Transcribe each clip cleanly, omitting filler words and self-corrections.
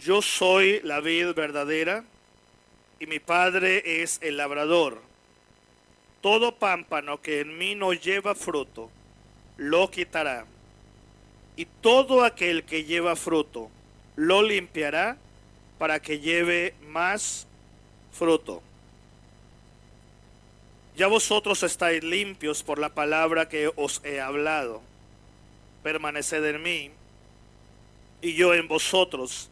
Yo soy la vid verdadera y mi Padre es el labrador. Todo pámpano que en mí no lleva fruto, lo quitará. Y todo aquel que lleva fruto, lo limpiará para que lleve más fruto. Ya vosotros estáis limpios por la palabra que os he hablado. Permaneced en mí y yo en vosotros.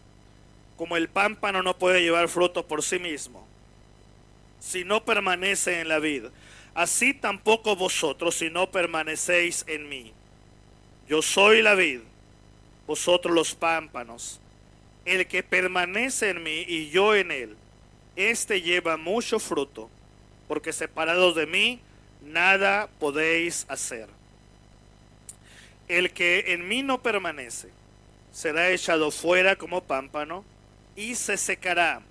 Como el pámpano no puede llevar fruto por sí mismo, si no permanece en la vid, así tampoco vosotros si no permanecéis en mí. Yo soy la vid, vosotros los pámpanos. El que permanece en mí y yo en él, éste lleva mucho fruto, porque separados de mí, nada podéis hacer. El que en mí no permanece, será echado fuera como pámpano, y se secará,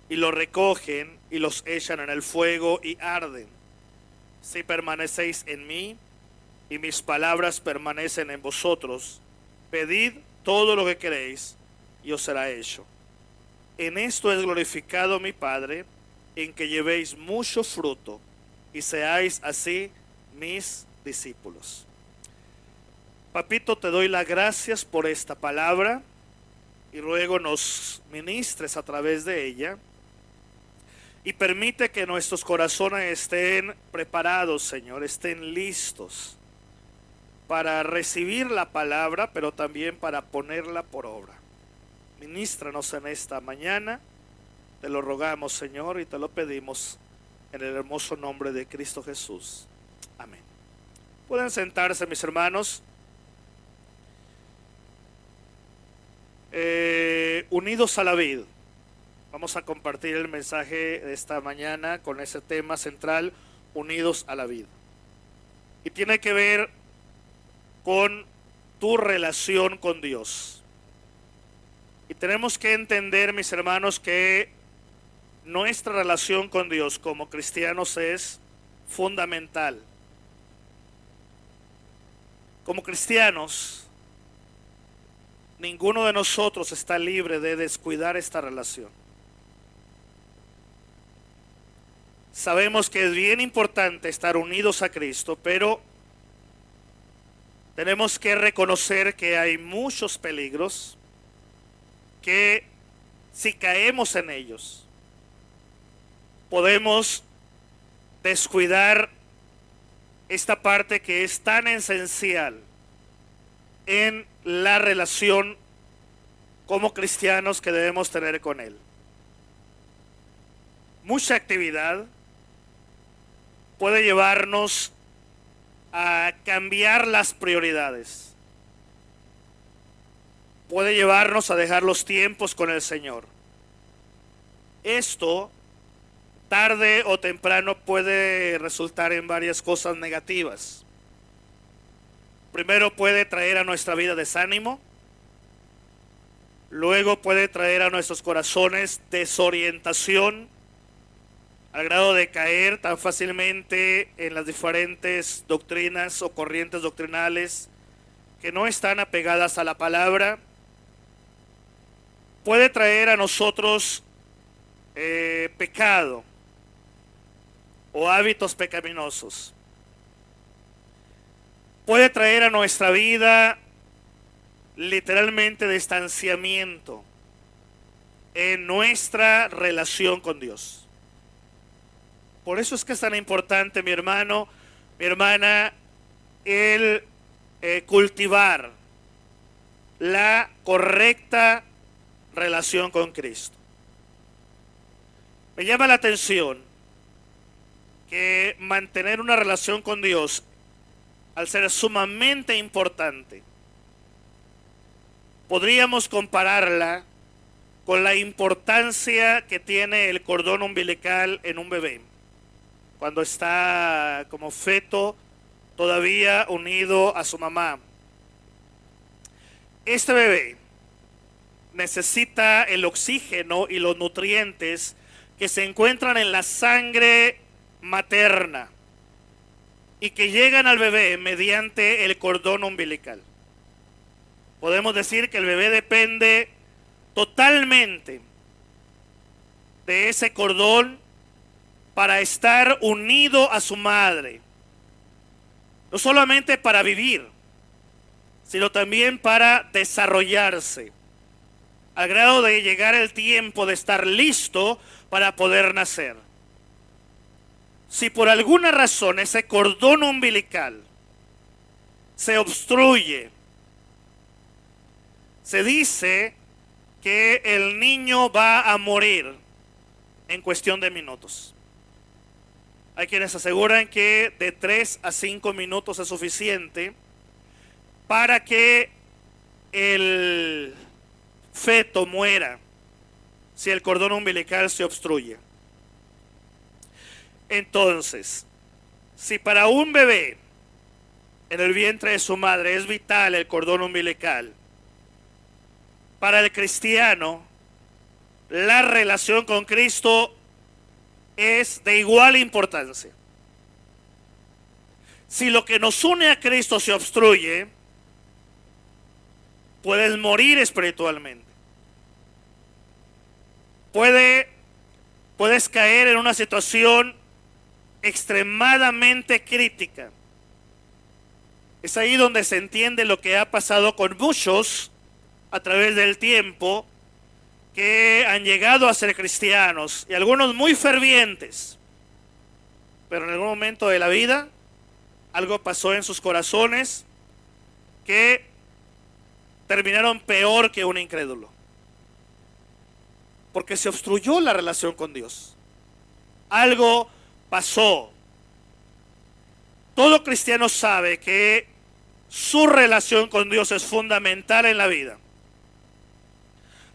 y lo recogen y los echan en el fuego y arden. Si permanecéis en mí, y mis palabras permanecen en vosotros, pedid todo lo que queréis, y os será hecho. En esto es glorificado mi Padre, en que llevéis mucho fruto, y seáis así mis discípulos. Papito, te doy las gracias por esta palabra, y ruego nos ministres a través de ella, y permite que nuestros corazones estén preparados, Señor, estén listos para recibir la palabra, pero también para ponerla por obra. Ministranos en esta mañana, te lo rogamos, Señor, y te lo pedimos en el hermoso nombre de Cristo Jesús. Amén. Pueden sentarse, mis hermanos. Unidos a la vid. Vamos a compartir el mensaje de esta mañana con ese tema central, unidos a la vid. Y tiene que ver con tu relación con Dios. Y tenemos que entender, mis hermanos, que nuestra relación con Dios como cristianos es fundamental. Como cristianos, ninguno de nosotros está libre de descuidar esta relación. Sabemos que es bien importante estar unidos a Cristo, pero tenemos que reconocer que hay muchos peligros que si caemos en ellos, podemos descuidar esta parte que es tan esencial en la relación como cristianos que debemos tener con Él. Mucha actividad puede llevarnos a cambiar las prioridades. Puede llevarnos a dejar los tiempos con el Señor. Esto, tarde o temprano, puede resultar en varias cosas negativas. Primero puede traer a nuestra vida desánimo. Luego puede traer a nuestros corazones desorientación, al grado de caer tan fácilmente en las diferentes doctrinas o corrientes doctrinales que no están apegadas a la palabra. Puede traer a nosotros pecado o hábitos pecaminosos. Puede traer a nuestra vida literalmente distanciamiento en nuestra relación con Dios. Por eso es que es tan importante, mi hermano, mi hermana, el cultivar la correcta relación con Cristo. Me llama la atención que mantener una relación con Dios, al ser sumamente importante, podríamos compararla con la importancia que tiene el cordón umbilical en un bebé, cuando está como feto todavía unido a su mamá. Este bebé necesita el oxígeno y los nutrientes que se encuentran en la sangre materna y que llegan al bebé mediante el cordón umbilical. Podemos decir que el bebé depende totalmente de ese cordón para estar unido a su madre. No solamente para vivir, sino también para desarrollarse, al grado de llegar el tiempo de estar listo para poder nacer. Si por alguna razón ese cordón umbilical se obstruye, se dice que el niño va a morir en cuestión de minutos. Hay quienes aseguran que de 3 a 5 minutos es suficiente para que el feto muera si el cordón umbilical se obstruye. Entonces, si para un bebé en el vientre de su madre es vital el cordón umbilical, para el cristiano la relación con Cristo es de igual importancia. Si lo que nos une a Cristo se obstruye, puedes morir espiritualmente. Puedes caer en una situación extremadamente crítica. Es ahí donde se entiende lo que ha pasado con muchos a través del tiempo que han llegado a ser cristianos y algunos muy fervientes, pero en algún momento de la vida algo pasó en sus corazones que terminaron peor que un incrédulo, porque se obstruyó la relación con Dios. Algo pasó. Todo cristiano sabe que su relación con Dios es fundamental en la vida.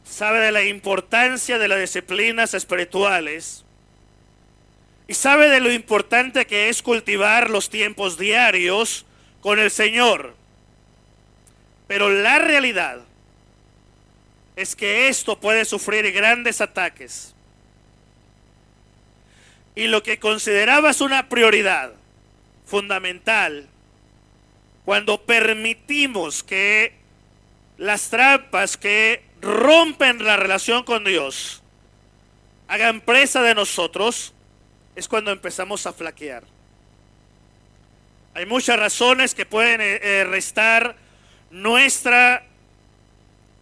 Sabe de la importancia de las disciplinas espirituales y sabe de lo importante que es cultivar los tiempos diarios con el Señor. Pero la realidad es que esto puede sufrir grandes ataques. Y lo que considerabas una prioridad fundamental, cuando permitimos que las trampas que rompen la relación con Dios hagan presa de nosotros, es cuando empezamos a flaquear. Hay muchas razones que pueden restar nuestra,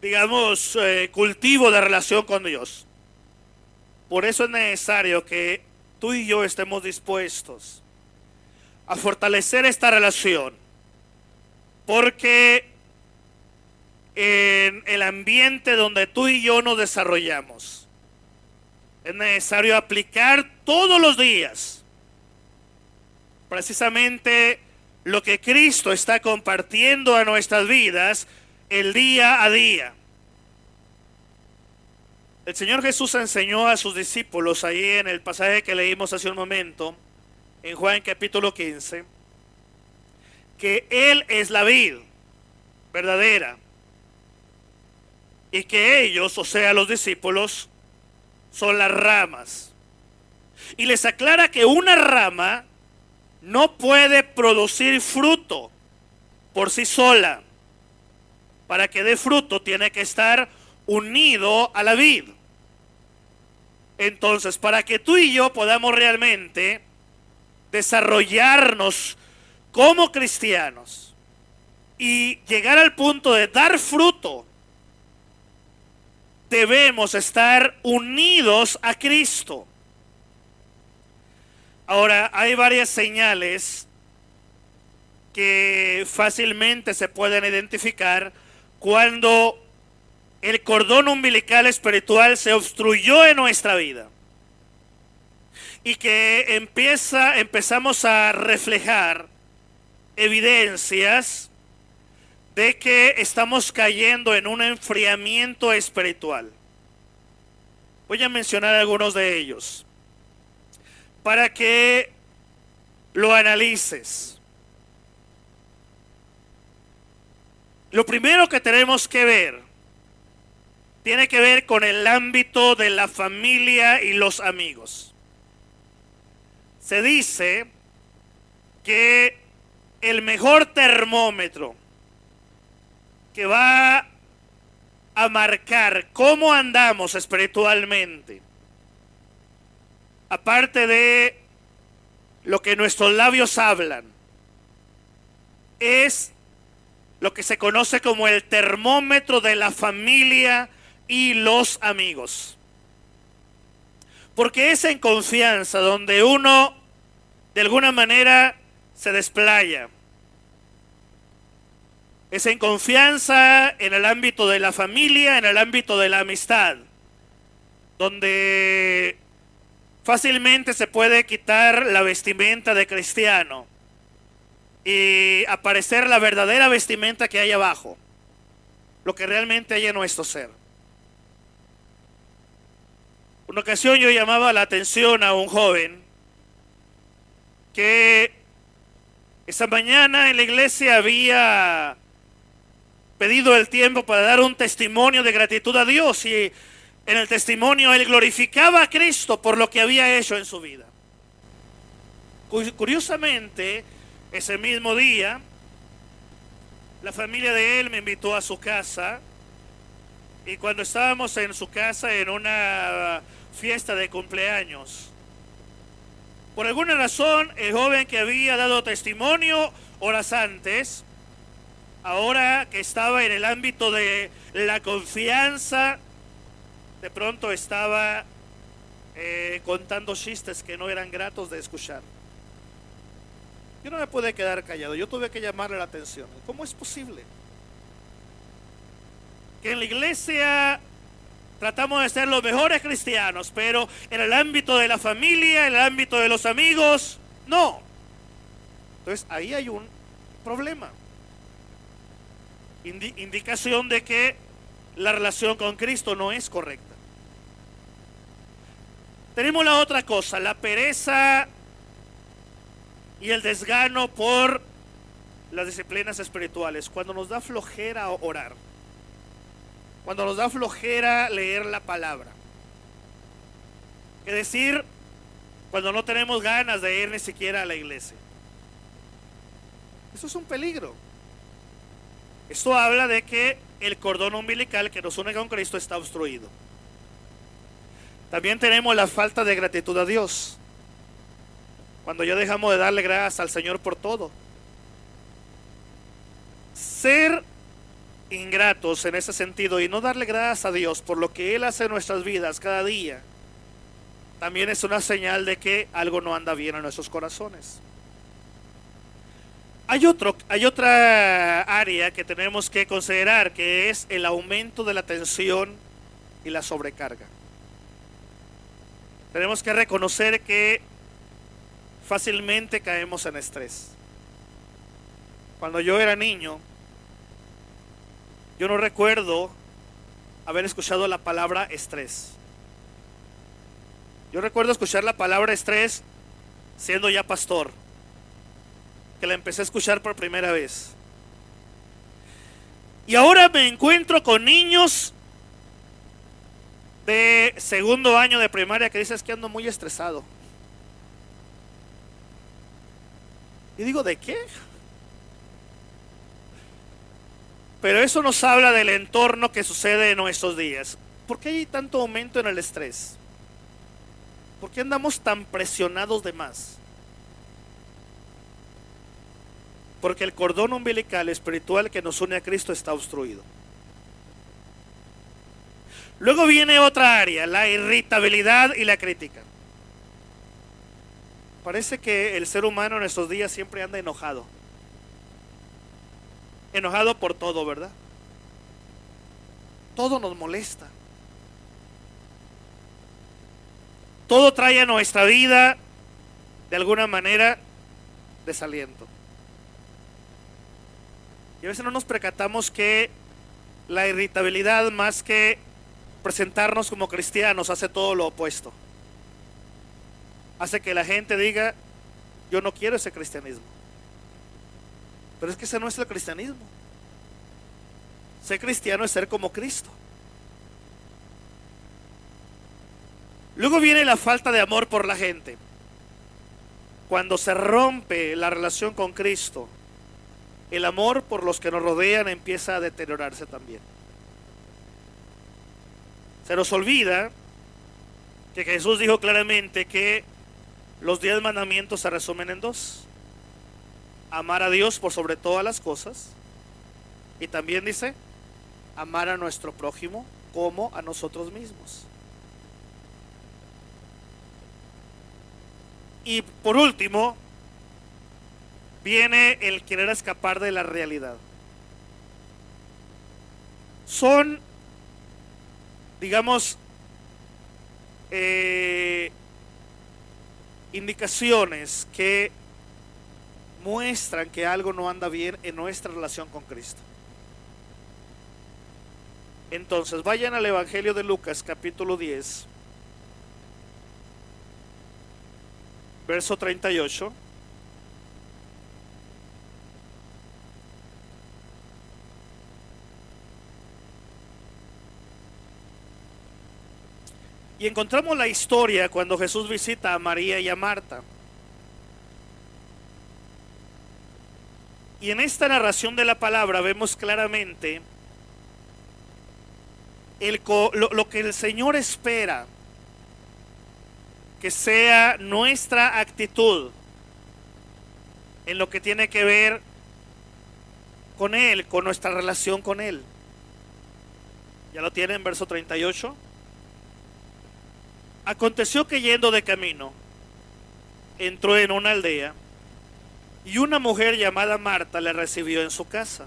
digamos, cultivo de relación con Dios. Por eso es necesario que tú y yo estemos dispuestos a fortalecer esta relación, porque en el ambiente donde tú y yo nos desarrollamos, es necesario aplicar todos los días precisamente lo que Cristo está compartiendo a nuestras vidas el día a día. El Señor Jesús enseñó a sus discípulos ahí en el pasaje que leímos hace un momento, en Juan capítulo 15, que Él es la vid verdadera y que ellos, o sea, los discípulos, son las ramas. Y les aclara que una rama no puede producir fruto por sí sola. Para que dé fruto tiene que estar unido a la vid. Entonces, para que tú y yo podamos realmente desarrollarnos como cristianos y llegar al punto de dar fruto, debemos estar unidos a Cristo. Ahora, hay varias señales que fácilmente se pueden identificar cuando el cordón umbilical espiritual se obstruyó en nuestra vida y que empezamos a reflejar evidencias de que estamos cayendo en un enfriamiento espiritual. Voy a mencionar algunos de ellos para que lo analices. Lo primero que tenemos que ver tiene que ver con el ámbito de la familia y los amigos. Se dice que el mejor termómetro que va a marcar cómo andamos espiritualmente, aparte de lo que nuestros labios hablan, es lo que se conoce como el termómetro de la familia y los amigos. Porque es en confianza donde uno de alguna manera se desplaya. Es en confianza en el ámbito de la familia, en el ámbito de la amistad, donde fácilmente se puede quitar la vestimenta de cristiano y aparecer la verdadera vestimenta que hay abajo, lo que realmente hay en nuestro ser. Una ocasión yo llamaba la atención a un joven que esa mañana en la iglesia había pedido el tiempo para dar un testimonio de gratitud a Dios, y en el testimonio él glorificaba a Cristo por lo que había hecho en su vida. Curiosamente, ese mismo día, la familia de él me invitó a su casa, y cuando estábamos en su casa en una fiesta de cumpleaños, por alguna razón el joven que había dado testimonio horas antes, ahora que estaba en el ámbito de la confianza, de pronto estaba contando chistes que no eran gratos de escuchar. Yo no me pude quedar callado, yo tuve que llamarle la atención. ¿Cómo es posible que en la iglesia tratamos de ser los mejores cristianos, pero en el ámbito de la familia, en el ámbito de los amigos, no? Entonces ahí hay un problema. Indicación de que la relación con Cristo no es correcta. Tenemos la otra cosa, la pereza y el desgano por las disciplinas espirituales. Cuando nos da flojera orar, cuando nos da flojera leer la palabra, es decir, cuando no tenemos ganas de ir ni siquiera a la iglesia. Eso es un peligro. Esto habla de que el cordón umbilical que nos une con Cristo está obstruido. También tenemos la falta de gratitud a Dios. Cuando ya dejamos de darle gracias al Señor por todo. Ser ingratos en ese sentido y no darle gracias a Dios por lo que Él hace en nuestras vidas cada día, también es una señal de que algo no anda bien en nuestros corazones. Hay otra área que tenemos que considerar, que es el aumento de la tensión y la sobrecarga. Tenemos que reconocer que fácilmente caemos en estrés. Cuando yo era niño, yo no recuerdo haber escuchado la palabra estrés. Yo recuerdo escuchar la palabra estrés siendo ya pastor, que la empecé a escuchar por primera vez. Y ahora me encuentro con niños de segundo año de primaria que dicen que ando muy estresado. Y digo, ¿de qué? Pero eso nos habla del entorno que sucede en nuestros días. ¿Por qué hay tanto aumento en el estrés? ¿Por qué andamos tan presionados de más? Porque el cordón umbilical espiritual que nos une a Cristo está obstruido. Luego viene otra área, la irritabilidad y la crítica. Parece que el ser humano en estos días siempre anda enojado. Enojado por todo, ¿verdad? Todo nos molesta. Todo trae a nuestra vida, de alguna manera, desaliento. Y a veces no nos percatamos que la irritabilidad, más que presentarnos como cristianos, hace todo lo opuesto. Hace que la gente diga, yo no quiero ese cristianismo. Pero es que ese no es el cristianismo. Ser cristiano es ser como Cristo. Luego viene la falta de amor por la gente. Cuando se rompe la relación con Cristo, el amor por los que nos rodean empieza a deteriorarse también. Se nos olvida que Jesús dijo claramente que los 10 mandamientos se resumen en dos: amar a Dios por sobre todas las cosas, y también dice amar a nuestro prójimo como a nosotros mismos. Y por último viene el querer escapar de la realidad. Son, digamos, indicaciones que muestran que algo no anda bien en nuestra relación con Cristo. Entonces vayan al Evangelio de Lucas capítulo 10, verso 38. Y encontramos la historia cuando Jesús visita a María y a Marta. Y en esta narración de la palabra vemos claramente lo que el Señor espera que sea nuestra actitud en lo que tiene que ver con Él, con nuestra relación con Él. ¿Ya lo tienen? Verso 38. Aconteció que yendo de camino, entró en una aldea y una mujer llamada Marta le recibió en su casa.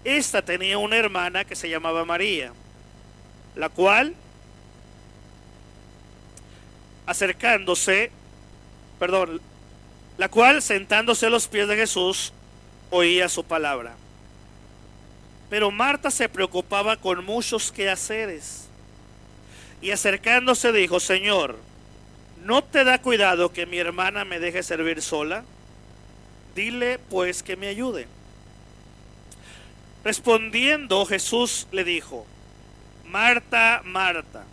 Esta tenía una hermana que se llamaba María, la cual, sentándose a los pies de Jesús, oía su palabra. Pero Marta se preocupaba con muchos quehaceres. Y acercándose dijo: Señor, ¿no te da cuidado que mi hermana me deje servir sola? Dile pues que me ayude. Respondiendo Jesús le dijo: Marta, Marta,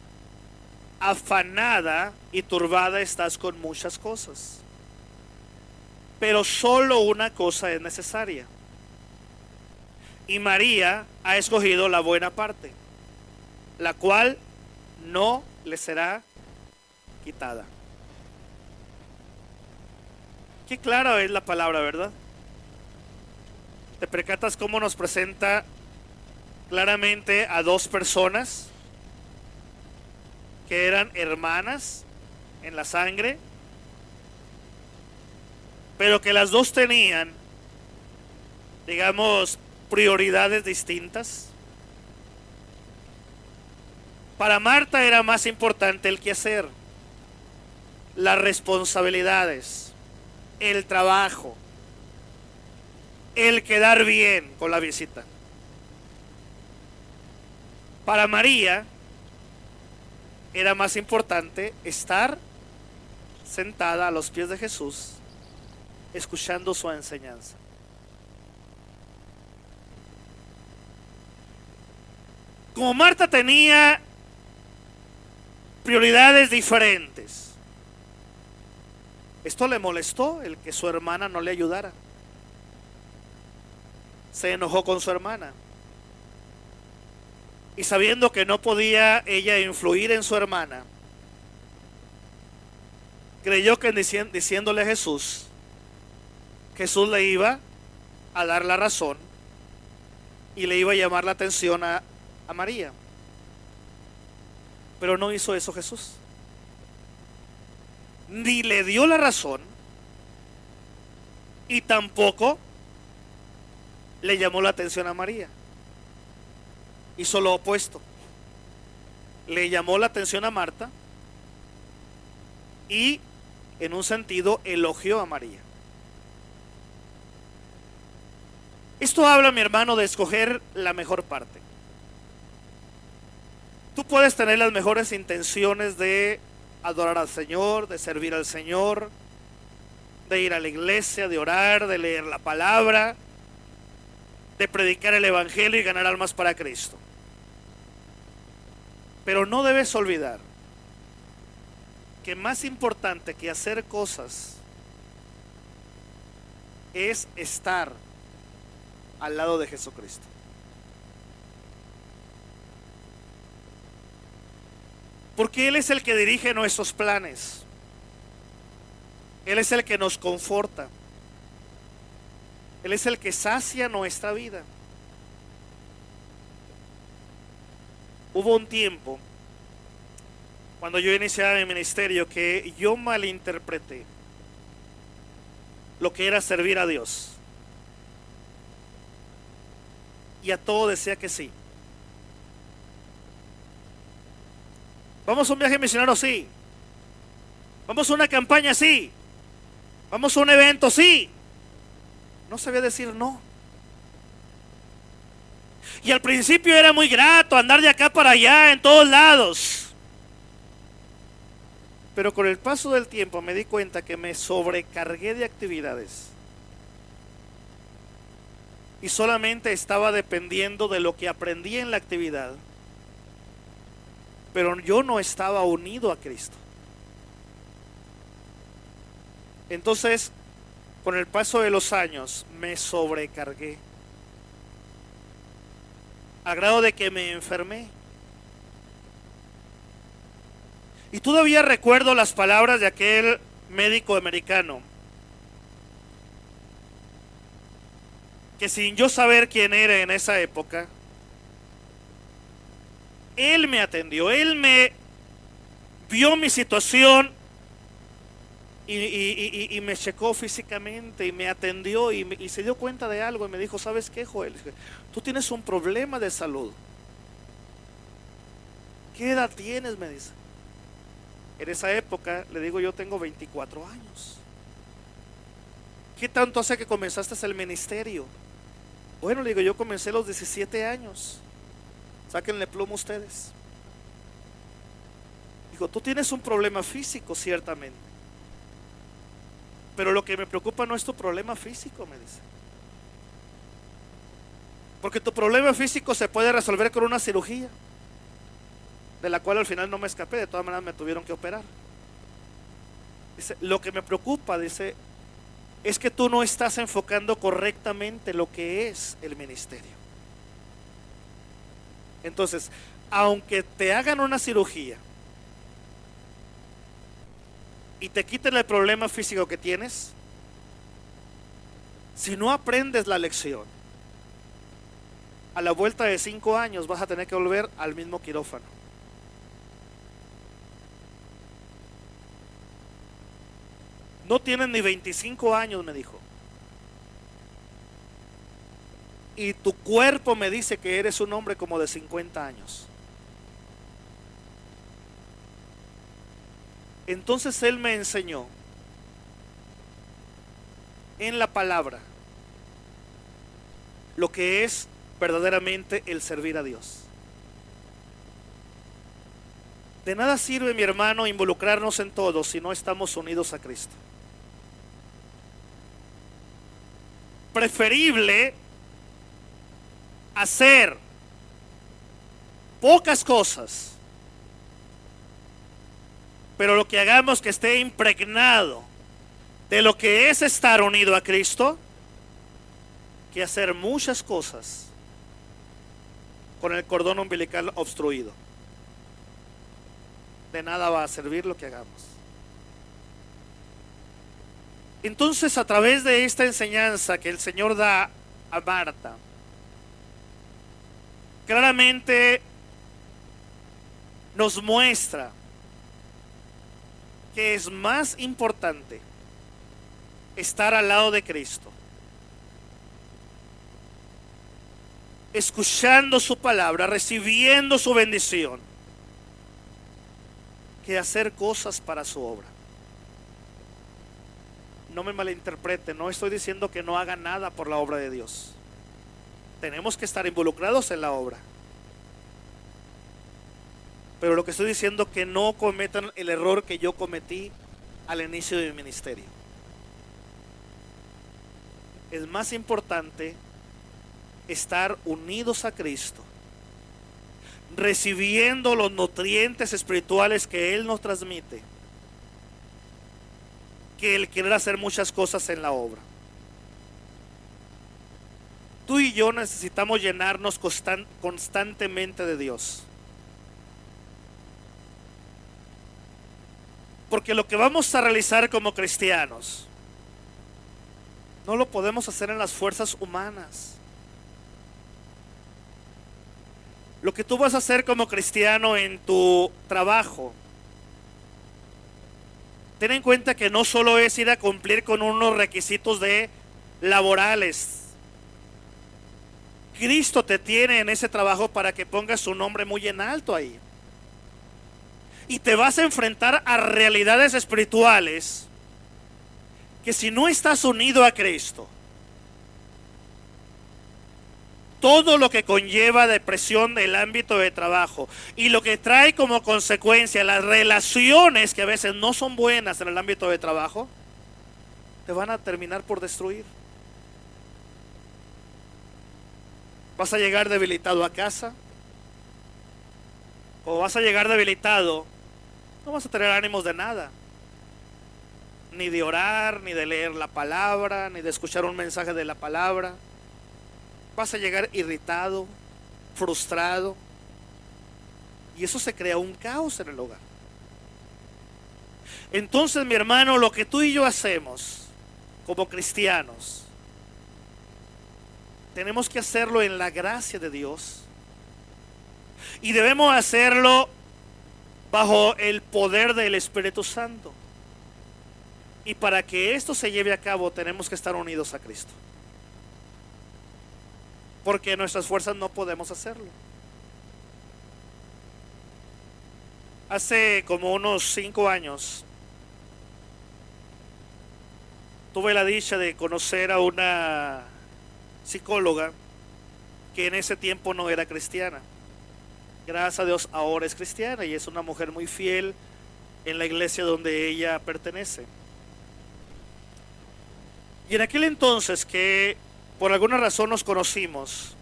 afanada y turbada estás con muchas cosas, pero solo una cosa es necesaria. Y María ha escogido la buena parte, la cual no le será quitada. Qué clara es la palabra, ¿verdad? ¿Te percatas cómo nos presenta claramente a dos personas que eran hermanas en la sangre, pero que las dos tenían, digamos, prioridades distintas? Para Marta era más importante el quehacer, las responsabilidades, el trabajo, el quedar bien con la visita. Para María era más importante estar sentada a los pies de Jesús, escuchando su enseñanza. Como Marta tenía prioridades diferentes, esto le molestó, el que su hermana no le ayudara. Se enojó con su hermana. Y sabiendo que no podía ella influir en su hermana, creyó que diciéndole a Jesús, Jesús le iba a dar la razón y le iba a llamar la atención a María. Pero no hizo eso Jesús. Ni le dio la razón y tampoco le llamó la atención a María. Hizo lo opuesto. Le llamó la atención a Marta y, en un sentido, elogió a María. Esto habla, mi hermano, de escoger la mejor parte. Tú puedes tener las mejores intenciones de adorar al Señor, de servir al Señor, de ir a la iglesia, de orar, de leer la palabra, de predicar el Evangelio y ganar almas para Cristo. Pero no debes olvidar que más importante que hacer cosas es estar al lado de Jesucristo. Porque Él es el que dirige nuestros planes. Él es el que nos conforta. Él es el que sacia nuestra vida. Hubo un tiempo, cuando yo iniciaba mi ministerio, que yo malinterpreté lo que era servir a Dios. Y a todo decía que sí. Vamos a un viaje misionero, sí. Vamos a una campaña, sí. Vamos a un evento, sí. No sabía decir no. Y al principio era muy grato andar de acá para allá en todos lados. Pero con el paso del tiempo me di cuenta que me sobrecargué de actividades. Y solamente estaba dependiendo de lo que aprendí en la actividad. Pero yo no estaba unido a Cristo. Entonces, con el paso de los años, me sobrecargué. A grado de que me enfermé. Y todavía recuerdo las palabras de aquel médico americano, que sin yo saber quién era en esa época, él me atendió, él me vio mi situación y me checó físicamente y me atendió y se dio cuenta de algo y me dijo, ¿sabes qué, Joel? Tú tienes un problema de salud. ¿Qué edad tienes? Me dice. En esa época, le digo, yo tengo 24 años. ¿Qué tanto hace que comenzaste el ministerio? Bueno, le digo, yo comencé a los 17 años. Sáquenle plomo ustedes. Digo, tú tienes un problema físico, ciertamente. Pero lo que me preocupa no es tu problema físico, me dice. Porque tu problema físico se puede resolver con una cirugía, de la cual al final no me escapé, de todas maneras me tuvieron que operar. Dice, lo que me preocupa, dice, es que tú no estás enfocando correctamente lo que es el ministerio. Entonces, aunque te hagan una cirugía y te quiten el problema físico que tienes, si no aprendes la lección, a la vuelta de 5 años vas a tener que volver al mismo quirófano. No tienes ni 25 años, me dijo. Y tu cuerpo me dice que eres un hombre como de 50 años. Entonces él me enseñó en la palabra lo que es verdaderamente el servir a Dios. De nada sirve, mi hermano, involucrarnos en todo si no estamos unidos a Cristo. Preferible hacer pocas cosas, pero lo que hagamos que esté impregnado de lo que es estar unido a Cristo, que hacer muchas cosas con el cordón umbilical obstruido. De nada va a servir lo que hagamos. Entonces, a través de esta enseñanza que el Señor da a Marta, claramente nos muestra que es más importante estar al lado de Cristo, escuchando su palabra, recibiendo su bendición, que hacer cosas para su obra. No me malinterprete, no estoy diciendo que no haga nada por la obra de Dios. Tenemos que estar involucrados en la obra. Pero lo que estoy diciendo es que no cometan el error que yo cometí al inicio de mi ministerio. Es más importante estar unidos a Cristo, recibiendo los nutrientes espirituales que Él nos transmite, que el querer hacer muchas cosas en la obra. Tú y yo necesitamos llenarnos constantemente de Dios. Porque lo que vamos a realizar como cristianos no lo podemos hacer en las fuerzas humanas. Lo que tú vas a hacer como cristiano en tu trabajo, ten en cuenta que no solo es ir a cumplir con unos requisitos de laborales. Cristo te tiene en ese trabajo para que pongas su nombre muy en alto ahí. Y te vas a enfrentar a realidades espirituales que si no estás unido a Cristo, todo lo que conlleva depresión del ámbito de trabajo y lo que trae como consecuencia las relaciones que a veces no son buenas en el ámbito de trabajo, te van a terminar por destruir. Vas a llegar debilitado a casa. O vas a llegar debilitado, no vas a tener ánimos de nada. Ni de orar, ni de leer la palabra, ni de escuchar un mensaje de la palabra. Vas a llegar irritado, frustrado. Y eso se crea un caos en el hogar. Entonces, mi hermano, lo que tú y yo hacemos como cristianos, tenemos que hacerlo en la gracia de Dios. Y debemos hacerlo bajo el poder del Espíritu Santo. Y para que esto se lleve a cabo, tenemos que estar unidos a Cristo. Porque en nuestras fuerzas no podemos hacerlo. Hace como unos 5 años, tuve la dicha de conocer a una psicóloga que en ese tiempo no era cristiana. Gracias a Dios ahora es cristiana y es una mujer muy fiel en la iglesia donde ella pertenece. Y en aquel entonces que por alguna razón nos conocimos,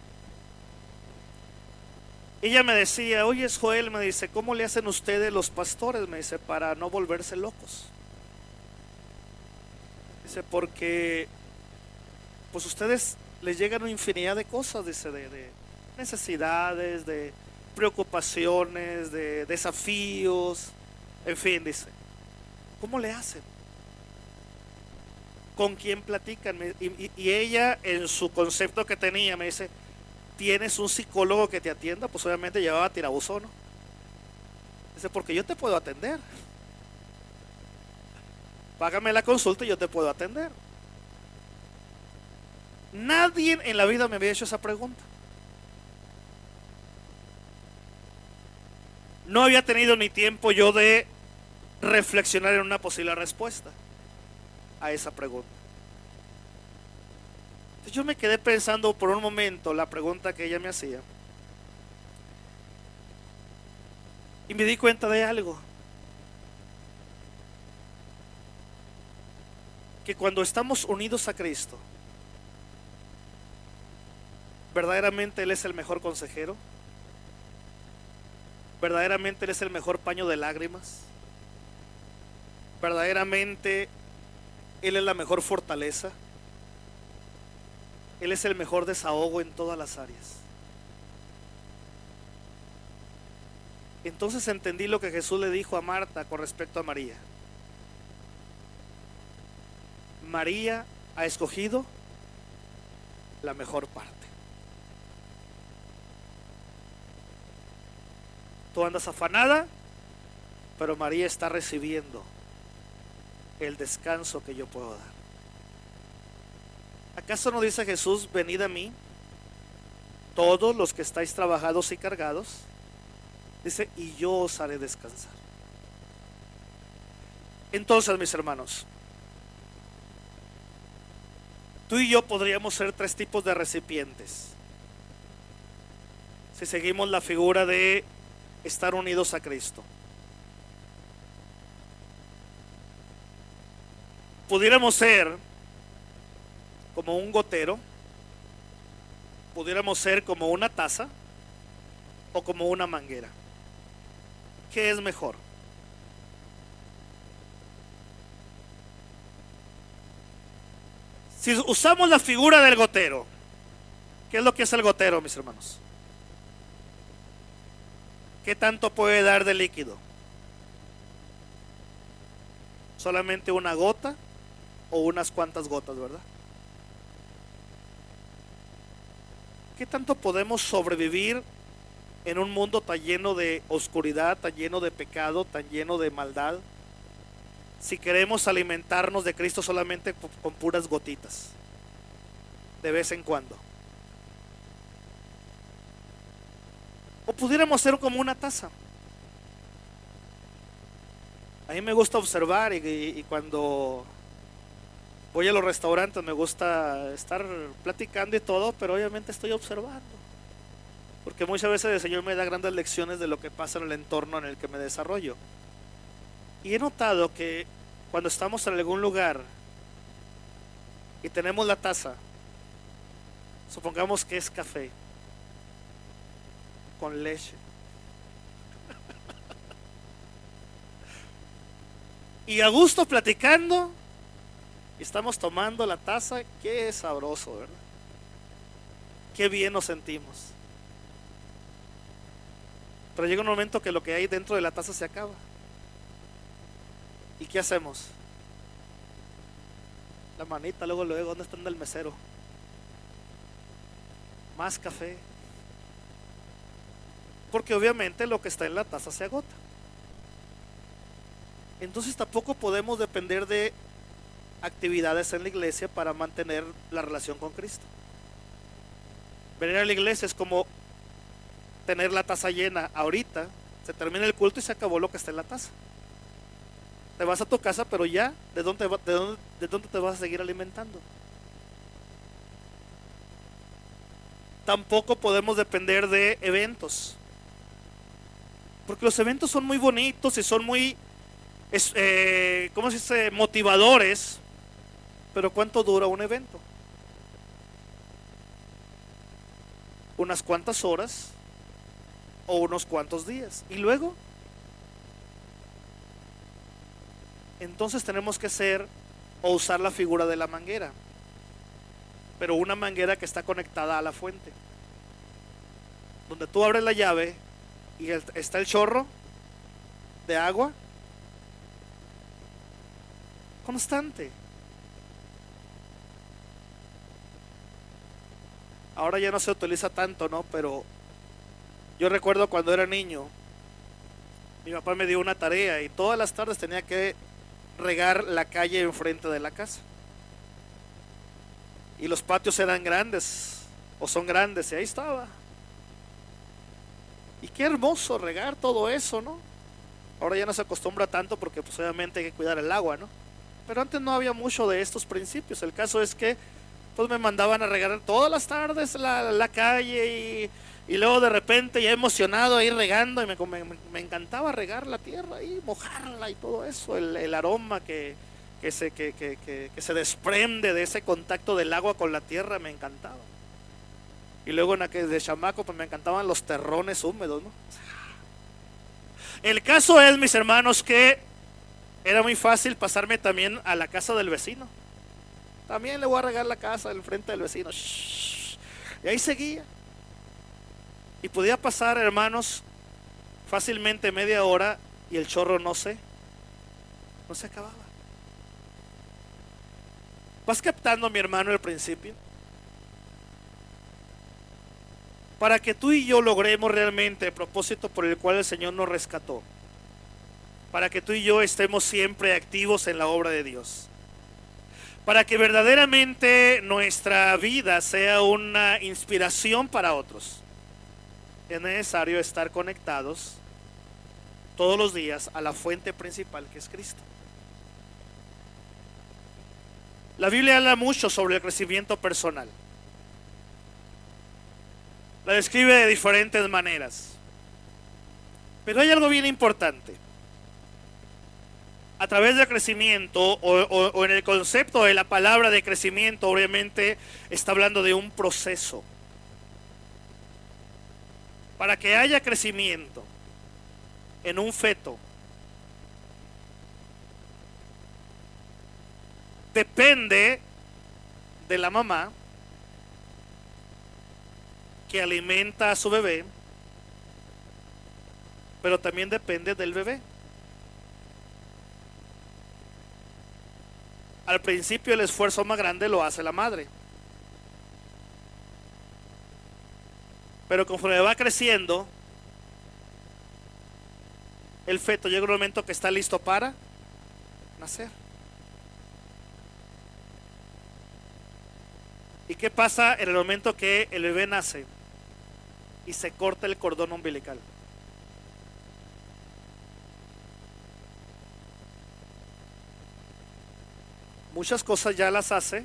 ella me decía: oye, Joel, me dice, ¿cómo le hacen ustedes los pastores? Me dice, para no volverse locos. Dice, porque pues ustedes les llegan una infinidad de cosas, dice, de necesidades, de preocupaciones, de desafíos, en fin, dice, ¿cómo le hacen? ¿Con quién platican? Y ella, en su concepto que tenía, me dice, ¿tienes un psicólogo que te atienda? Pues obviamente llevaba tirabuzón, ¿no? Dice, porque yo te puedo atender. Págame la consulta y yo te puedo atender. Nadie en la vida me había hecho esa pregunta. No había tenido ni tiempo yo de reflexionar en una posible respuesta a esa pregunta. Entonces yo me quedé pensando por un momento la pregunta que ella me hacía. Y me di cuenta de algo. Que cuando estamos unidos a Cristo, verdaderamente Él es el mejor consejero. Verdaderamente Él es el mejor paño de lágrimas. Verdaderamente Él es la mejor fortaleza. Él es el mejor desahogo en todas las áreas. Entonces entendí lo que Jesús le dijo a Marta con respecto a María. María ha escogido la mejor parte. Tú andas afanada, pero María está recibiendo el descanso que yo puedo dar. ¿Acaso no dice Jesús, venid a mí, todos los que estáis trabajados y cargados? Dice, y yo os haré descansar. Entonces, mis hermanos, tú y yo podríamos ser 3 tipos de recipientes. Si seguimos la figura de estar unidos a Cristo. Pudiéramos ser como un gotero, pudiéramos ser como una taza o como una manguera. ¿Qué es mejor? Si usamos la figura del gotero, ¿qué es lo que es el gotero, mis hermanos? ¿Qué tanto puede dar de líquido? solamente una gota o unas cuantas gotas, ¿verdad? ¿Qué tanto podemos sobrevivir en un mundo tan lleno de oscuridad, tan lleno de pecado, tan lleno de maldad, si queremos alimentarnos de Cristo solamente con puras gotitas, de vez en cuando? O pudiéramos ser como una taza. A mí me gusta observar y cuando voy a los restaurantes me gusta estar platicando y todo, pero obviamente estoy observando. Porque muchas veces el Señor me da grandes lecciones de lo que pasa en el entorno en el que me desarrollo. Y he notado que cuando estamos en algún lugar y tenemos la taza, supongamos que es café con leche, y a gusto platicando, y estamos tomando la taza, qué sabroso, ¿verdad? Qué bien nos sentimos. Pero llega un momento que lo que hay dentro de la taza se acaba. ¿Y qué hacemos? La manita, luego, ¿dónde está el mesero? Más café. Porque obviamente lo que está en la taza se agota. Entonces tampoco podemos depender de actividades en la iglesia para mantener la relación con Cristo. Venir a la iglesia es como tener la taza llena ahorita, se termina el culto y se acabó lo que está en la taza. Te vas a tu casa, pero ya, ¿de dónde te vas a seguir alimentando? Tampoco podemos depender de eventos, porque los eventos son muy bonitos y son muy, ¿cómo se dice?, motivadores, pero ¿cuánto dura un evento? Unas cuantas horas o unos cuantos días, y luego entonces tenemos que ser o usar la figura de la manguera, pero una manguera que está conectada a la fuente, donde tú abres la llave y está el chorro de agua constante. Ahora ya no se utiliza tanto, ¿no? Pero yo recuerdo cuando era niño, mi papá me dio una tarea y todas las tardes tenía que regar la calle enfrente de la casa. Y los patios eran grandes, o son grandes, y ahí estaba. Y qué hermoso regar todo eso, ¿no? Ahora ya no se acostumbra tanto porque pues obviamente hay que cuidar el agua, ¿no? Pero antes no había mucho de estos principios. El caso es que pues me mandaban a regar todas las tardes la calle y luego de repente ya emocionado ahí regando y me encantaba regar la tierra y mojarla y todo eso, el aroma que se desprende de ese contacto del agua con la tierra me encantaba. Y luego de chamaco pues me encantaban los terrones húmedos, ¿no? El caso es, mis hermanos, que era muy fácil pasarme también a la casa del vecino. También le voy a regar la casa del frente del vecino. Y ahí seguía. Y podía pasar, hermanos, fácilmente media hora y el chorro no se acababa. ¿Vas captando, mi hermano, el principio? Para que tú y yo logremos realmente el propósito por el cual el Señor nos rescató. Para que tú y yo estemos siempre activos en la obra de Dios. Para que verdaderamente nuestra vida sea una inspiración para otros. Es necesario estar conectados todos los días a la fuente principal, que es Cristo. La Biblia habla mucho sobre el crecimiento personal. La describe de diferentes maneras. Pero hay algo bien importante. A través del crecimiento o en el concepto de la palabra de crecimiento, obviamente está hablando de un proceso. Para que haya crecimiento en un feto, depende de la mamá que alimenta a su bebé, pero también depende del bebé. Al principio el esfuerzo más grande lo hace la madre. Pero conforme va creciendo, el feto llega un momento que está listo para nacer. ¿Y qué pasa en el momento que el bebé nace y se corta el cordón umbilical? Muchas cosas ya las hace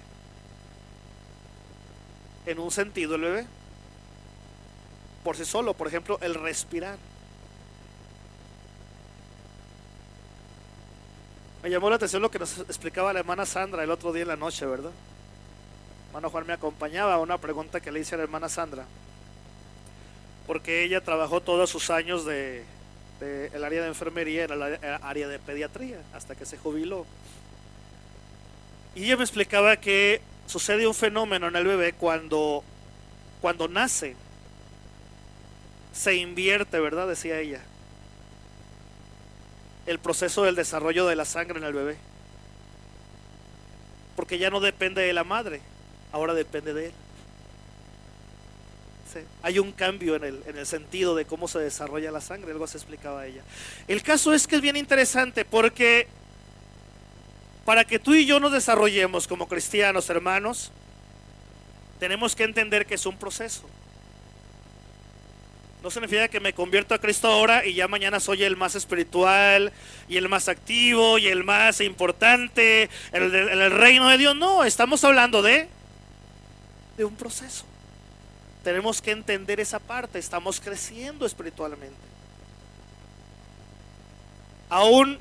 en un sentido el bebé por sí solo. Por ejemplo, el respirar. Me llamó la atención lo que nos explicaba la hermana Sandra el otro día en la noche, ¿verdad? Hermano Juan me acompañaba a una pregunta que le hice a la hermana Sandra, porque ella trabajó todos sus años de el área de enfermería en el área de pediatría hasta que se jubiló. Y ella me explicaba que sucede un fenómeno en el bebé cuando nace. Se invierte, ¿verdad? Decía ella, el proceso del desarrollo de la sangre en el bebé. Porque ya no depende de la madre, ahora depende de él. Sí. Hay un cambio en el sentido de cómo se desarrolla la sangre, algo se explicaba ella. El caso es que es bien interesante porque para que tú y yo nos desarrollemos como cristianos, hermanos, tenemos que entender que es un proceso. No significa que me convierto a Cristo ahora y ya mañana soy el más espiritual y el más activo y el más importante en el reino de Dios. No, estamos hablando de un proceso. Tenemos que entender esa parte. Estamos creciendo espiritualmente. Aún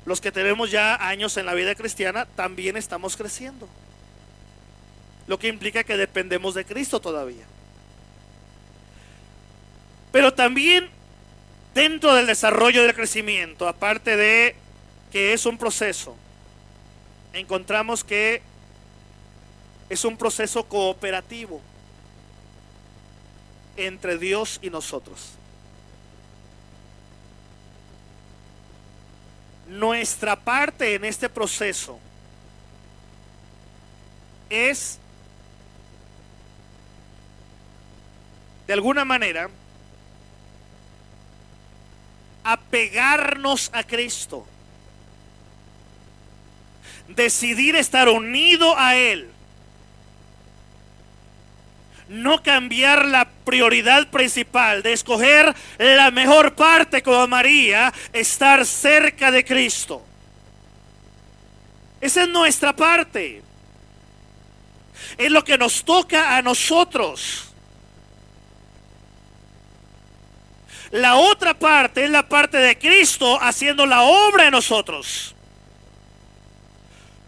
los que tenemos ya años en la vida cristiana también estamos creciendo. Lo que implica que dependemos de Cristo todavía. Pero también dentro del desarrollo del crecimiento, aparte de que es un proceso, encontramos que es un proceso cooperativo entre Dios y nosotros. Nuestra parte en este proceso es, de alguna manera, apegarnos a Cristo, decidir estar unido a Él, no cambiar la prioridad principal de escoger la mejor parte como María, estar cerca de Cristo. Esa es nuestra parte, es lo que nos toca a nosotros. La otra parte es la parte de Cristo haciendo la obra en nosotros.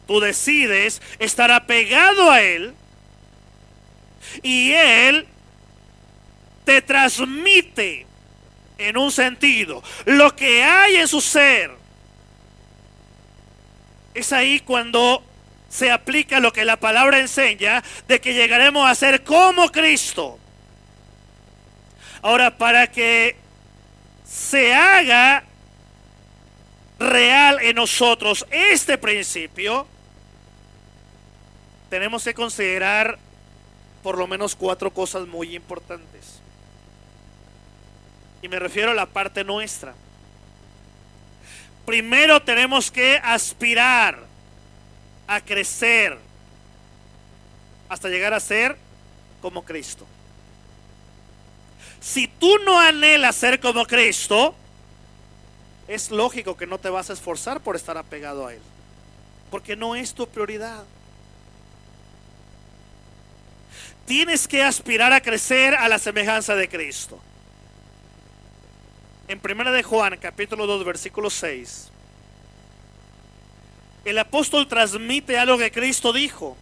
Tú decides estar apegado a Él y Él te transmite en un sentido lo que hay en su ser. Es ahí cuando se aplica lo que la palabra enseña de que llegaremos a ser como Cristo. Ahora, para que se haga real en nosotros este principio, tenemos que considerar por lo menos 4 cosas muy importantes. Y me refiero a la parte nuestra. Primero tenemos que aspirar a crecer hasta llegar a ser como Cristo. Si tú no anhelas ser como Cristo, es lógico que no te vas a esforzar por estar apegado a Él, porque no es tu prioridad. Tienes que aspirar a crecer a la semejanza de Cristo. En 1 de Juan, capítulo 2, versículo 6, el apóstol transmite algo que Cristo dijo,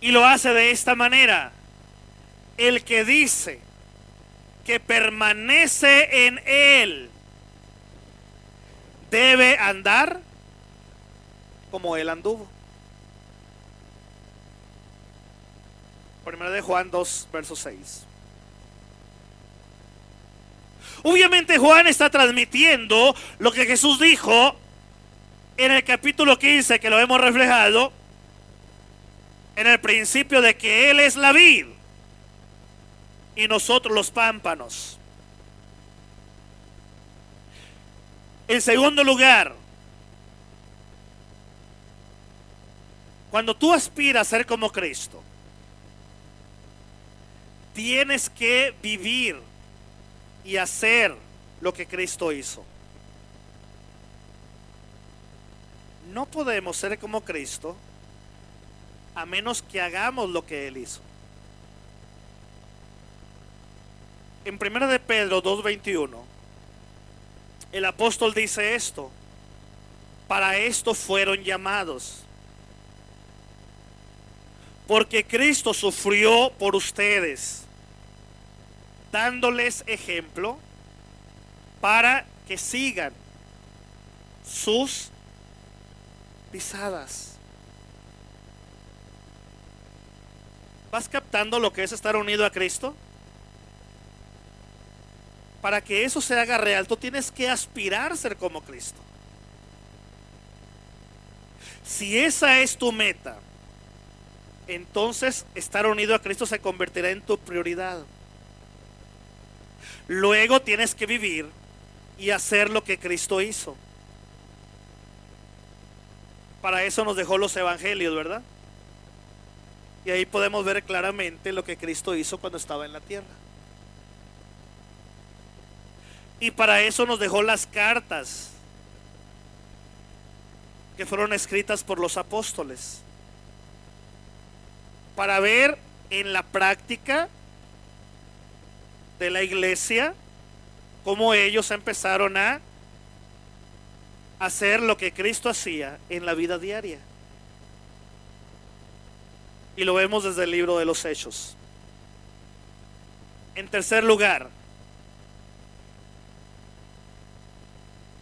y lo hace de esta manera: el que dice que permanece en Él debe andar como Él anduvo. 1 de Juan 2, verso 6. Obviamente Juan está transmitiendo lo que Jesús dijo en el capítulo 15, que lo hemos reflejado, en el principio de que Él es la vid y nosotros los pámpanos. En segundo lugar, cuando tú aspiras a ser como Cristo, tienes que vivir y hacer lo que Cristo hizo. No podemos ser como Cristo a menos que hagamos lo que Él hizo. En 1 de Pedro 2:21, el apóstol dice esto: para esto fueron llamados, porque Cristo sufrió por ustedes, dándoles ejemplo para que sigan sus pisadas. ¿Vas captando lo que es estar unido a Cristo? Para que eso se haga real, tú tienes que aspirar a ser como Cristo. Si esa es tu meta, entonces estar unido a Cristo se convertirá en tu prioridad. Luego tienes que vivir y hacer lo que Cristo hizo. Para eso nos dejó los evangelios, ¿verdad? Y ahí podemos ver claramente lo que Cristo hizo cuando estaba en la tierra. Y para eso nos dejó las cartas que fueron escritas por los apóstoles, para ver en la práctica de la iglesia cómo ellos empezaron a hacer lo que Cristo hacía en la vida diaria. Y lo vemos desde el libro de los Hechos. En tercer lugar,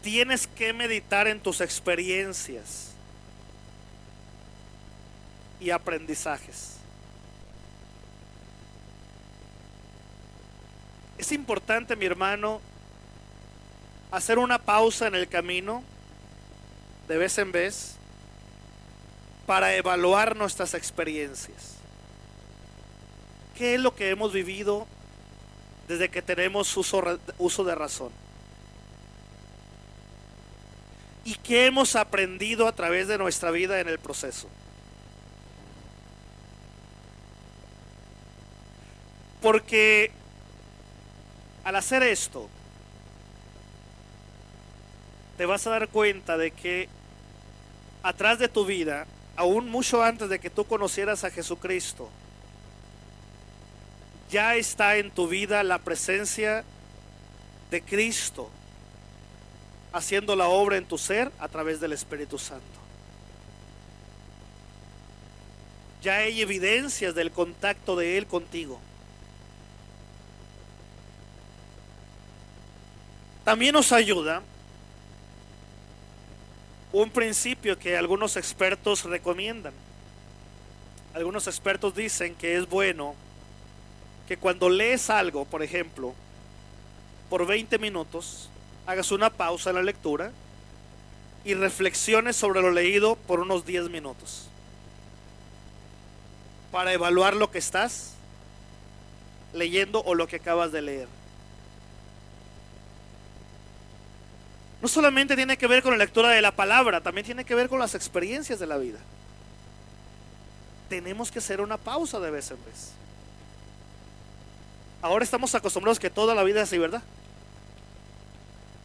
tienes que meditar en tus experiencias y aprendizajes. Es importante, mi hermano, hacer una pausa en el camino de vez en vez para evaluar nuestras experiencias. ¿Qué es lo que hemos vivido desde que tenemos uso de razón? ¿Y qué hemos aprendido a través de nuestra vida en el proceso? Porque al hacer esto, te vas a dar cuenta de que atrás de tu vida, aún mucho antes de que tú conocieras a Jesucristo, ya está en tu vida la presencia de Cristo haciendo la obra en tu ser a través del Espíritu Santo. Ya hay evidencias del contacto de Él contigo. También nos ayuda un principio que algunos expertos recomiendan. Algunos expertos dicen que es bueno que cuando lees algo, por ejemplo, por 20 minutos, hagas una pausa en la lectura y reflexiones sobre lo leído por unos 10 minutos para evaluar lo que estás leyendo o lo que acabas de leer. No solamente tiene que ver con la lectura de la palabra, también tiene que ver con las experiencias de la vida. Tenemos que hacer una pausa de vez en vez. Ahora estamos acostumbrados que toda la vida es así, ¿verdad?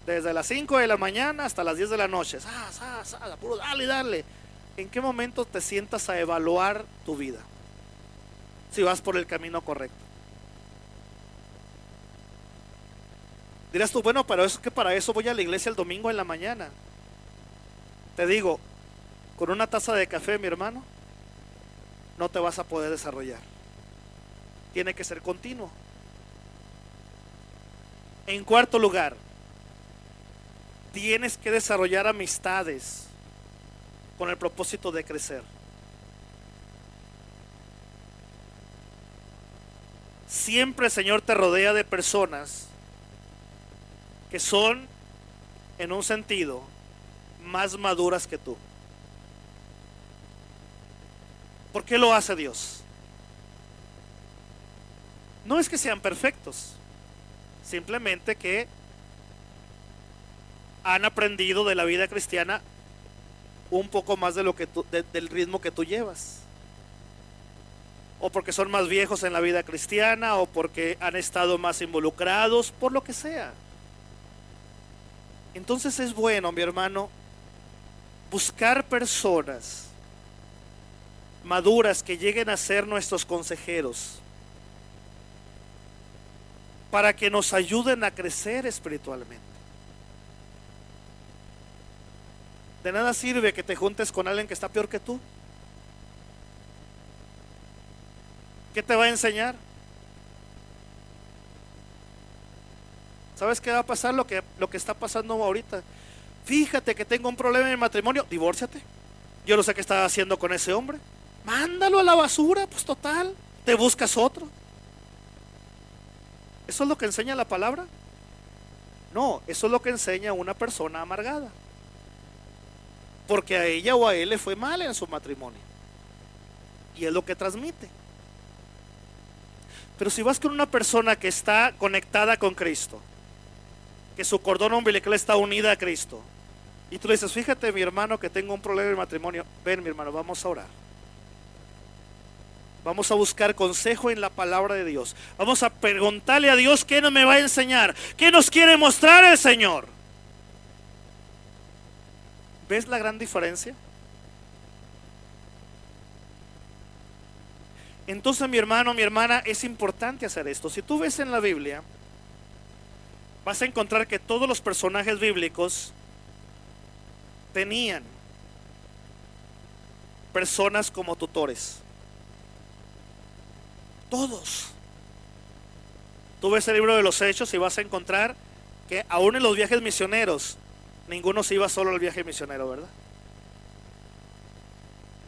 Desde las 5 de la mañana hasta las 10 de la noche. Puro dale, dale. ¿En qué momento te sientas a evaluar tu vida? Si vas por el camino correcto. Dirás tú, bueno, pero es que para eso voy a la iglesia el domingo en la mañana. Te digo, con una taza de café, mi hermano, no te vas a poder desarrollar. Tiene que ser continuo. En cuarto lugar, tienes que desarrollar amistades con el propósito de crecer. Siempre el Señor te rodea de personas que son, en un sentido, más maduras que tú. ¿Por qué lo hace Dios? No es que sean perfectos, simplemente que han aprendido de la vida cristiana un poco más de lo que del ritmo que tú llevas. O porque son más viejos en la vida cristiana, o porque han estado más involucrados, por lo que sea. Entonces es bueno, mi hermano, buscar personas maduras que lleguen a ser nuestros consejeros, para que nos ayuden a crecer espiritualmente. De nada sirve que te juntes con alguien que está peor que tú. ¿Qué te va a enseñar? ¿Sabes qué va a pasar? Lo que está pasando ahorita. Fíjate que tengo un problema en el matrimonio, divórciate. Yo no sé qué estás haciendo con ese hombre. Mándalo a la basura, pues total, te buscas otro. ¿Eso es lo que enseña la palabra? No, eso es lo que enseña una persona amargada, porque a ella o a él le fue mal en su matrimonio, y es lo que transmite. Pero si vas con una persona que está conectada con Cristo, que su cordón umbilical está unida a Cristo, y tú le dices, fíjate mi hermano que tengo un problema en el matrimonio, ven mi hermano, vamos a orar. Vamos a buscar consejo en la palabra de Dios. Vamos a preguntarle a Dios qué nos me va a enseñar, qué nos quiere mostrar el Señor. ¿Ves la gran diferencia? Entonces, mi hermano, mi hermana, es importante hacer esto. Si tú ves en la Biblia, vas a encontrar que todos los personajes bíblicos tenían personas como tutores. Todos. Tú ves el libro de los Hechos y vas a encontrar que aún en los viajes misioneros, ninguno se iba solo al viaje misionero, ¿verdad?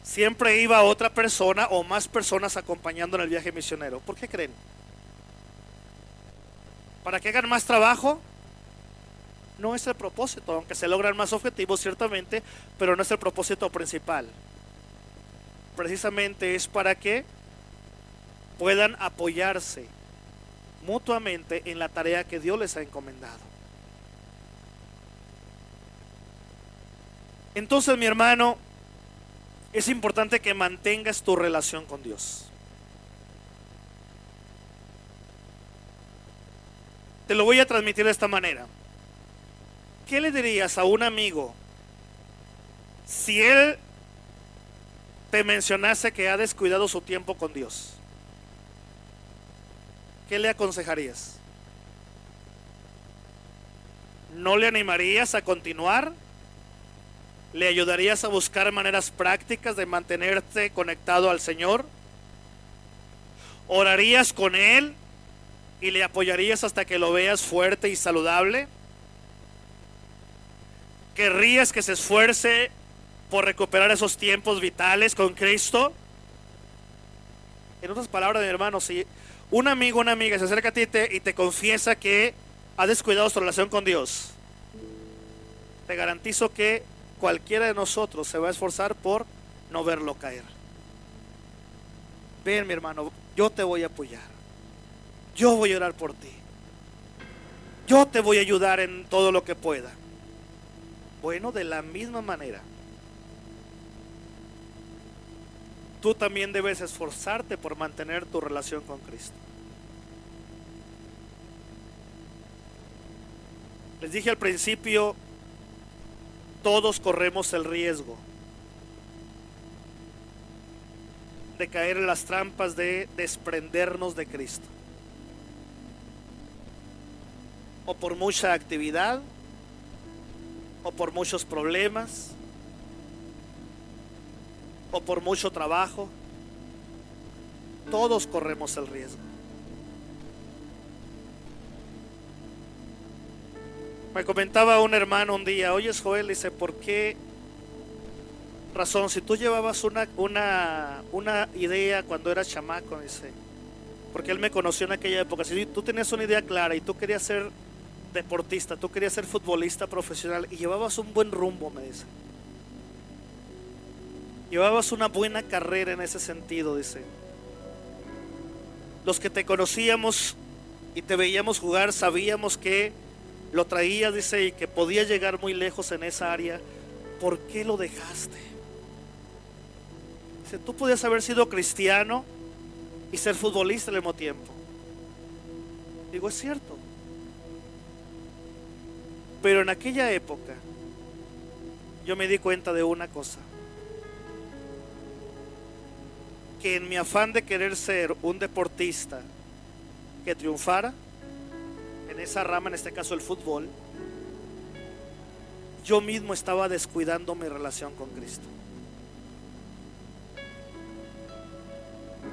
Siempre iba otra persona o más personas acompañando en el viaje misionero. ¿Por qué creen? ¿Para que hagan más trabajo? No es el propósito, aunque se logran más objetivos ciertamente, pero no es el propósito principal. Precisamente es para que puedan apoyarse mutuamente en la tarea que Dios les ha encomendado. Entonces, mi hermano, es importante que mantengas tu relación con Dios. Te lo voy a transmitir de esta manera. ¿Qué le dirías a un amigo si él te mencionase que ha descuidado su tiempo con Dios? ¿Qué le aconsejarías? ¿No le animarías a continuar? ¿Le ayudarías a buscar maneras prácticas de mantenerte conectado al Señor? ¿Orarías con él y le apoyarías hasta que lo veas fuerte y saludable? ¿Querrías que se esfuerce por recuperar esos tiempos vitales con Cristo? En otras palabras, mi hermano, si un amigo o una amiga se acerca a ti y te confiesa que ha descuidado su relación con Dios, te garantizo que cualquiera de nosotros se va a esforzar por no verlo caer. Ven, mi hermano, yo te voy a apoyar. Yo voy a orar por ti. Yo te voy a ayudar en todo lo que pueda. Bueno, de la misma manera, tú también debes esforzarte por mantener tu relación con Cristo. Les dije al principio, todos corremos el riesgo de caer en las trampas de desprendernos de Cristo. O por mucha actividad, o por muchos problemas, o por mucho trabajo. Todos corremos el riesgo. Me comentaba un hermano un día, oye Joel, dice, ¿por qué razón? Si tú llevabas una idea cuando eras chamaco, dice, porque él me conoció en aquella época, si tú tenías una idea clara y tú querías ser deportista, tú querías ser futbolista profesional y llevabas un buen rumbo, me dice. Llevabas una buena carrera en ese sentido, dice. Los que te conocíamos y te veíamos jugar sabíamos que lo traías, dice, y que podías llegar muy lejos en esa área. ¿Por qué lo dejaste? Dice, tú podías haber sido cristiano y ser futbolista al mismo tiempo. Digo, es cierto. Pero en aquella época yo me di cuenta de una cosa, que en mi afán de querer ser un deportista que triunfara en esa rama, en este caso el fútbol, yo mismo estaba descuidando mi relación con Cristo.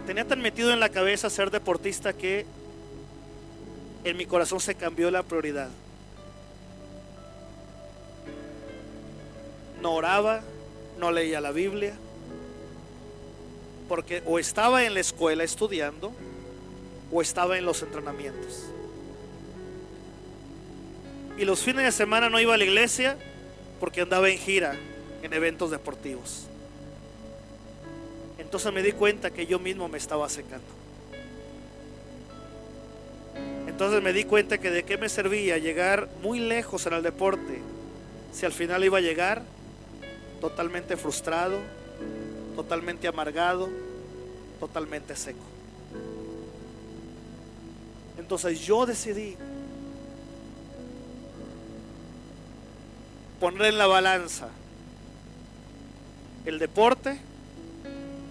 Tenía tan metido en la cabeza ser deportista que en mi corazón se cambió la prioridad. No oraba, no leía la Biblia, porque o estaba en la escuela estudiando o estaba en los entrenamientos. Y los fines de semana no iba a la iglesia porque andaba en gira en eventos deportivos. Entonces me di cuenta que yo mismo me estaba secando. Entonces me di cuenta que de qué me servía llegar muy lejos en el deporte si al final iba a llegar totalmente frustrado, totalmente amargado, totalmente seco. Entonces yo decidí poner en la balanza el deporte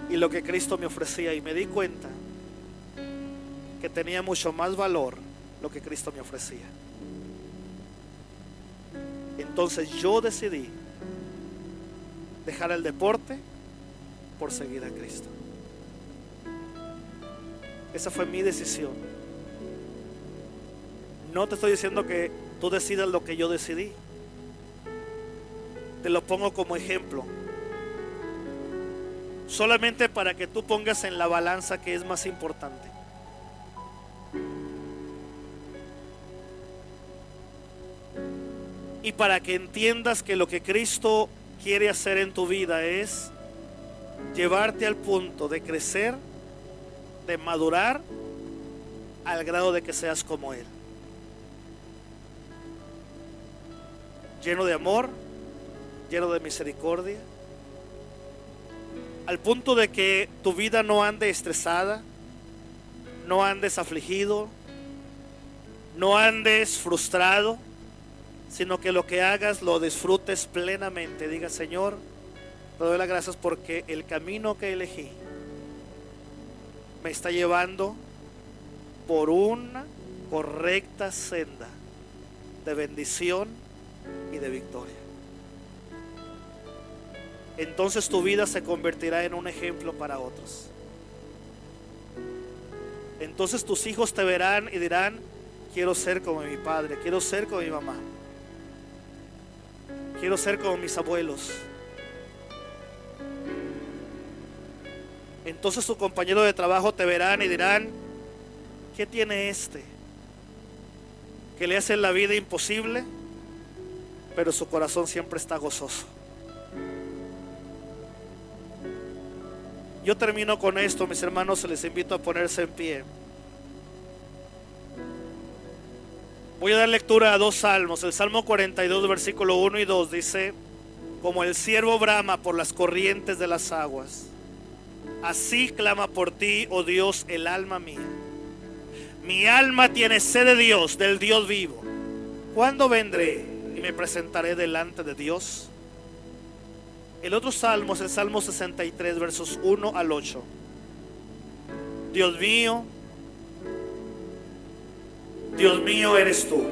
y lo que Cristo me ofrecía, y me di cuenta que tenía mucho más valor lo que Cristo me ofrecía. Entonces yo decidí dejar el deporte por seguir a Cristo. Esa fue mi decisión. No te estoy diciendo que tú decidas lo que yo decidí. Te lo pongo como ejemplo, solamente para que tú pongas en la balanza qué es más importante. Y para que entiendas que lo que Cristo quiere hacer en tu vida es llevarte al punto de crecer, de madurar al grado de que seas como Él, lleno de amor, lleno de misericordia, al punto de que tu vida no ande estresada, no andes afligido, no andes frustrado, sino que lo que hagas lo disfrutes plenamente. Diga, Señor, te doy las gracias porque el camino que elegí me está llevando por una correcta senda de bendición y de victoria. Entonces tu vida se convertirá en un ejemplo para otros. Entonces tus hijos te verán y dirán, quiero ser como mi padre, quiero ser como mi mamá, quiero ser como mis abuelos. Entonces tu compañero de trabajo te verán y dirán, ¿qué tiene este? Que le hace la vida imposible, pero su corazón siempre está gozoso. Yo termino con esto, mis hermanos, les invito a ponerse en pie. Voy a dar lectura a dos salmos. El Salmo 42, versículo 1 y 2 dice, como el ciervo brama por las corrientes de las aguas, así clama por ti, oh Dios, el alma mía. Mi alma tiene sed de Dios, del Dios vivo. ¿Cuándo vendré y me presentaré delante de Dios? El otro salmo es el Salmo 63, versos 1 al 8. Dios mío eres tú.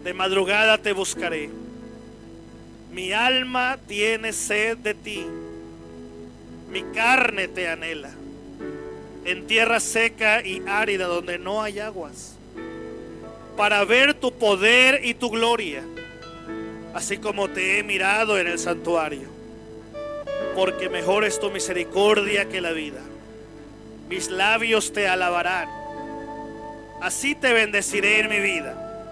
De madrugada te buscaré. Mi alma tiene sed de ti. Mi carne te anhela. En tierra seca y árida donde no hay aguas, para ver tu poder y tu gloria, así como te he mirado en el santuario. Porque mejor es tu misericordia que la vida. Mis labios te alabarán. Así te bendeciré en mi vida.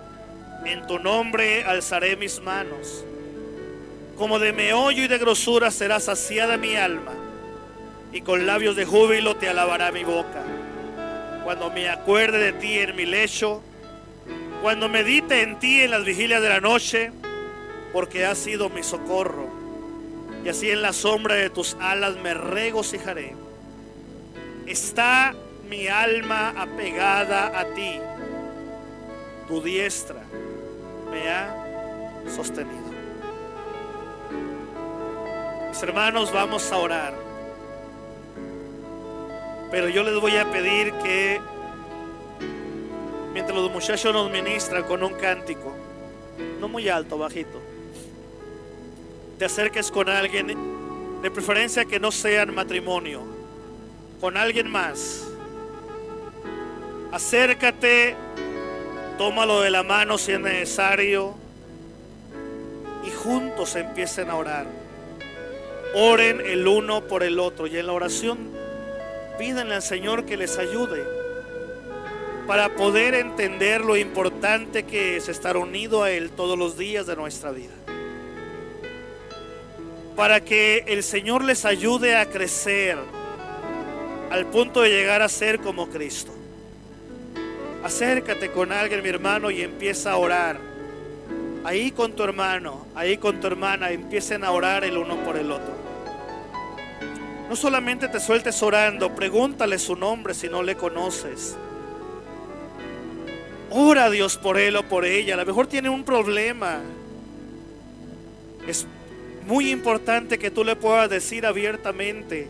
En tu nombre alzaré mis manos. Como de meollo y de grosura será saciada mi alma, y con labios de júbilo te alabará mi boca. Cuando me acuerde de ti en mi lecho, cuando medite en ti en las vigilias de la noche, porque has sido mi socorro, y así en la sombra de tus alas me regocijaré. Está mi alma apegada a ti, tu diestra me ha sostenido. Mis hermanos, vamos a orar, pero yo les voy a pedir que mientras los muchachos nos ministran con un cántico, no muy alto, bajito, te acerques con alguien, de preferencia que no sea en matrimonio, con alguien más. Acércate, tómalo de la mano si es necesario, y juntos empiecen a orar. Oren el uno por el otro, y en la oración pídanle al Señor que les ayude para poder entender lo importante que es estar unido a Él todos los días de nuestra vida, para que el Señor les ayude a crecer al punto de llegar a ser como Cristo. Acércate con alguien, mi hermano, y empieza a orar. Ahí con tu hermano, ahí con tu hermana, empiecen a orar el uno por el otro. No solamente te sueltes orando, pregúntale su nombre si no le conoces. Ora a Dios por él o por ella. A lo mejor tiene un problema. Es muy importante que tú le puedas decir abiertamente: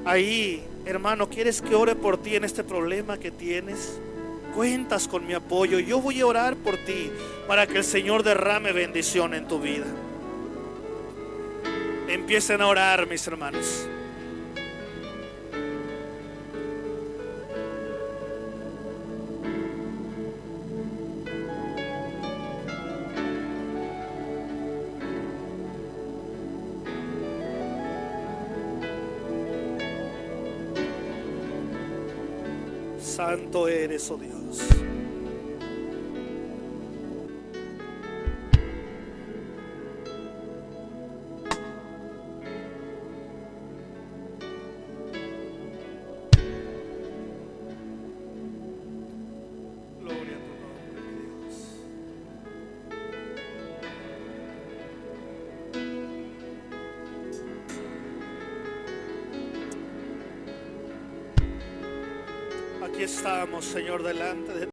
ahí, hermano, ¿quieres que ore por ti en este problema que tienes? Cuentas con mi apoyo. Yo voy a orar por ti para que el Señor derrame bendición en tu vida. Empiecen a orar, mis hermanos. Santo eres, oh Dios. Gloria a tu nombre, Dios. Aquí estamos, Señor, delante de ti.